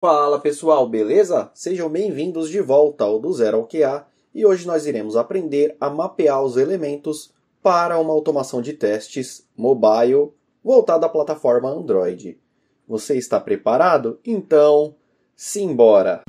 Fala pessoal, beleza? Sejam bem-vindos de volta ao Do Zero ao QA e hoje nós iremos aprender a mapear os elementos para uma automação de testes mobile voltada à plataforma Android. Você está preparado? Então, simbora!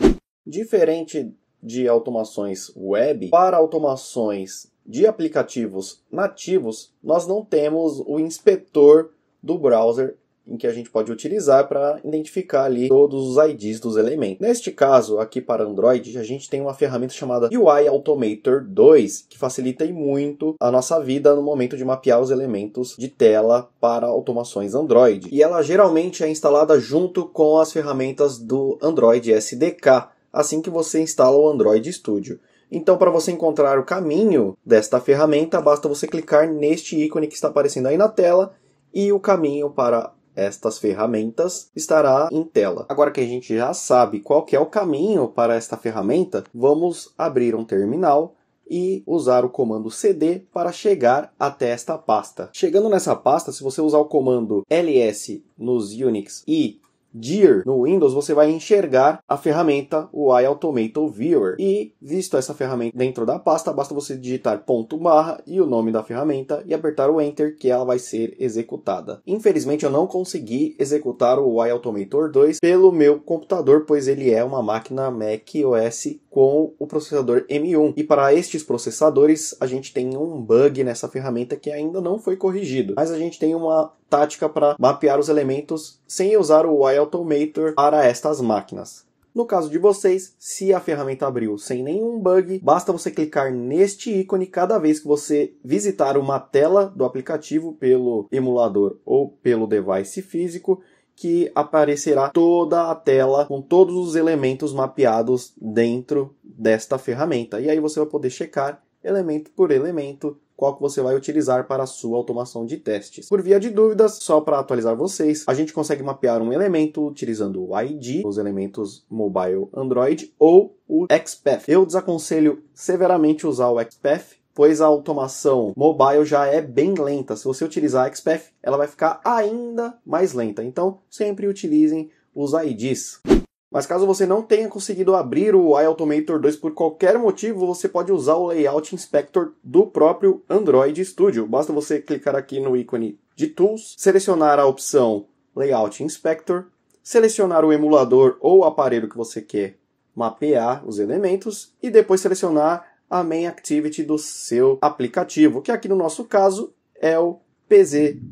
Diferente de automações web, para automações de aplicativos nativos, nós não temos o inspetor do browser em que a gente pode utilizar para identificar ali todos os IDs dos elementos. Neste caso, aqui para Android, a gente tem uma ferramenta chamada UI Automator 2, que facilita muito a nossa vida no momento de mapear os elementos de tela para automações Android. E ela geralmente é instalada junto com as ferramentas do Android SDK, assim que você instala o Android Studio. Então, para você encontrar o caminho desta ferramenta, basta você clicar neste ícone que está aparecendo aí na tela e o caminho para estas ferramentas estará em tela. Agora que a gente já sabe qual que é o caminho para esta ferramenta, vamos abrir um terminal e usar o comando cd para chegar até esta pasta. Chegando nessa pasta, se você usar o comando ls nos Unix e dir no Windows, você vai enxergar a ferramenta UI Automator Viewer. E, visto essa ferramenta dentro da pasta, basta você digitar // e o nome da ferramenta e apertar o Enter, que ela vai ser executada. Infelizmente, eu não consegui executar o UI Automator 2 pelo meu computador, pois ele é uma máquina Mac OS com o processador M1. E para estes processadores, a gente tem um bug nessa ferramenta que ainda não foi corrigido. Mas a gente tem uma tática para mapear os elementos sem usar o UI Automator para estas máquinas. No caso de vocês, se a ferramenta abriu sem nenhum bug, basta você clicar neste ícone cada vez que você visitar uma tela do aplicativo pelo emulador ou pelo device físico, que aparecerá toda a tela com todos os elementos mapeados dentro desta ferramenta. E aí você vai poder checar elemento por elemento qual que você vai utilizar para a sua automação de testes. Por via de dúvidas, só para atualizar vocês, a gente consegue mapear um elemento utilizando o ID, os elementos mobile Android, ou o XPath. Eu desaconselho severamente usar o XPath, pois a automação mobile já é bem lenta. Se você utilizar a XPath, ela vai ficar ainda mais lenta. Então, sempre utilizem os IDs. Mas caso você não tenha conseguido abrir o UI Automator 2 por qualquer motivo, você pode usar o Layout Inspector do próprio Android Studio. Basta você clicar aqui no ícone de Tools, selecionar a opção Layout Inspector, selecionar o emulador ou aparelho que você quer mapear os elementos e depois selecionar a Main Activity do seu aplicativo, que aqui no nosso caso é o pztech.stock.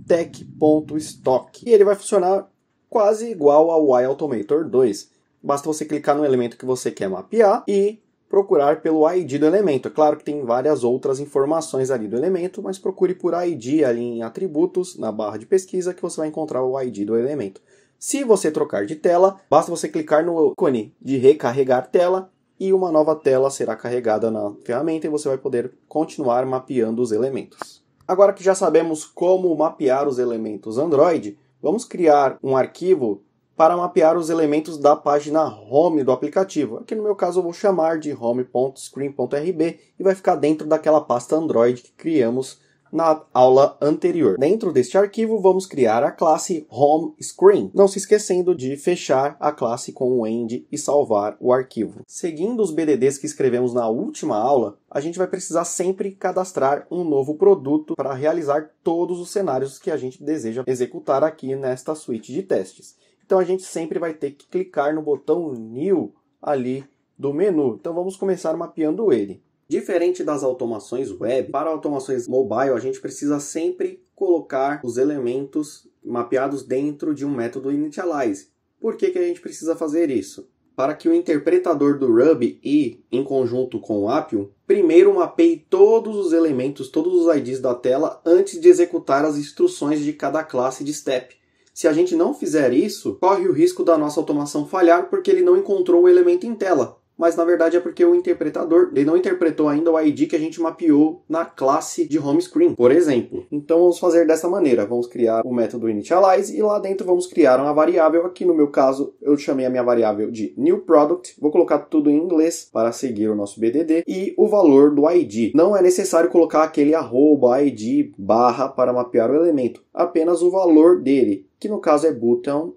E ele vai funcionar quase igual ao UI Automator 2. Basta você clicar no elemento que você quer mapear e procurar pelo ID do elemento. É claro que tem várias outras informações ali do elemento, mas procure por ID ali em atributos, na barra de pesquisa, que você vai encontrar o ID do elemento. Se você trocar de tela, basta você clicar no ícone de recarregar tela e uma nova tela será carregada na ferramenta e você vai poder continuar mapeando os elementos. Agora que já sabemos como mapear os elementos Android, vamos criar um arquivo para mapear os elementos da página home do aplicativo. Aqui no meu caso eu vou chamar de home.screen.rb e vai ficar dentro daquela pasta Android que criamos na aula anterior. Dentro deste arquivo vamos criar a classe HomeScreen, não se esquecendo de fechar a classe com o end e salvar o arquivo. Seguindo os BDDs que escrevemos na última aula, a gente vai precisar sempre cadastrar um novo produto para realizar todos os cenários que a gente deseja executar aqui nesta suíte de testes. Então a gente sempre vai ter que clicar no botão New ali do menu. Então vamos começar mapeando ele. Diferente das automações web, para automações mobile a gente precisa sempre colocar os elementos mapeados dentro de um método initialize. Por que a gente precisa fazer isso? Para que o interpretador do Ruby e, em conjunto com o Appium, primeiro mapeie todos os elementos, todos os IDs da tela antes de executar as instruções de cada classe de step. Se a gente não fizer isso, corre o risco da nossa automação falhar porque ele não encontrou o elemento em tela. Mas na verdade é porque o interpretador ele não interpretou ainda o ID que a gente mapeou na classe de home screen, por exemplo. Então vamos fazer dessa maneira. Vamos criar o método initialize e lá dentro vamos criar uma variável. Aqui no meu caso eu chamei a minha variável de new product. Vou colocar tudo em inglês para seguir o nosso BDD e o valor do ID. Não é necessário colocar aquele @id barra para mapear o elemento. Apenas o valor dele, que no caso é button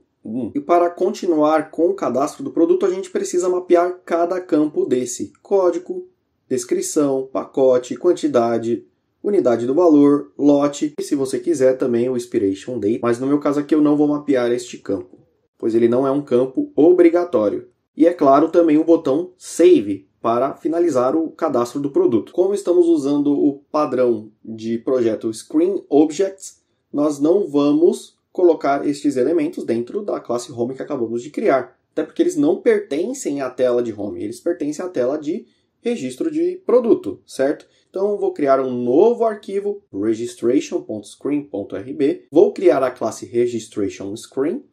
E para continuar com o cadastro do produto, a gente precisa mapear cada campo desse: código, descrição, pacote, quantidade, unidade do valor, lote e, se você quiser, também o expiration date. Mas no meu caso aqui eu não vou mapear este campo, pois ele não é um campo obrigatório. E é claro também o botão Save para finalizar o cadastro do produto. Como estamos usando o padrão de projeto Screen Objects, nós não vamos colocar estes elementos dentro da classe Home que acabamos de criar. Até porque eles não pertencem à tela de Home, eles pertencem à tela de registro de produto, certo? Então eu vou criar um novo arquivo, registration.screen.rb, vou criar a classe registrationScreen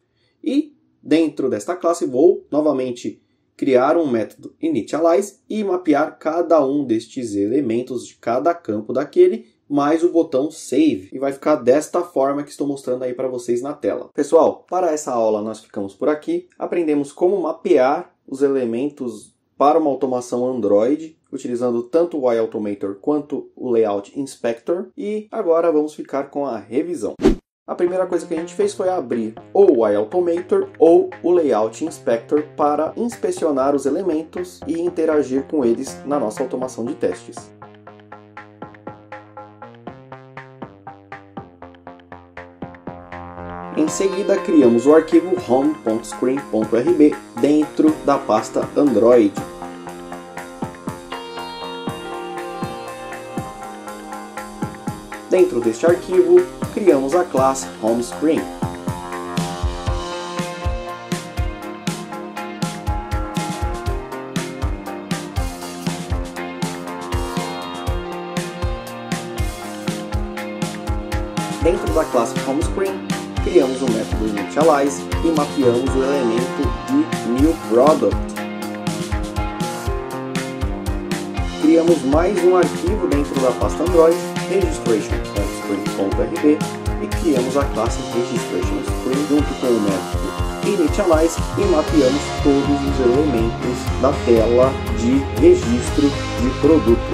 e dentro desta classe vou novamente criar um método initialize e mapear cada um destes elementos de cada campo daquele, mais o botão Save. E vai ficar desta forma que estou mostrando aí para vocês na tela. Pessoal, para essa aula nós ficamos por aqui. Aprendemos como mapear os elementos para uma automação Android, utilizando tanto o iAutomator quanto o Layout Inspector. E agora vamos ficar com a revisão. A primeira coisa que a gente fez foi abrir ou o iAutomator ou o Layout Inspector para inspecionar os elementos e interagir com eles na nossa automação de testes. Em seguida, criamos o arquivo home.screen.rb dentro da pasta Android. Dentro deste arquivo, criamos a classe HomeScreen. Dentro da classe HomeScreen, criamos o método initialize e mapeamos o elemento de new product. Criamos mais um arquivo dentro da pasta Android, registration.screen.rb, e criamos a classe registrationScreen junto com o método initialize e mapeamos todos os elementos da tela de registro de produto.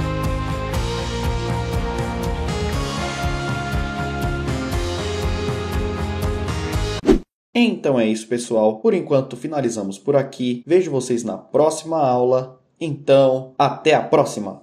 Então é isso, pessoal. Por enquanto finalizamos por aqui. Vejo vocês na próxima aula. Então, até a próxima!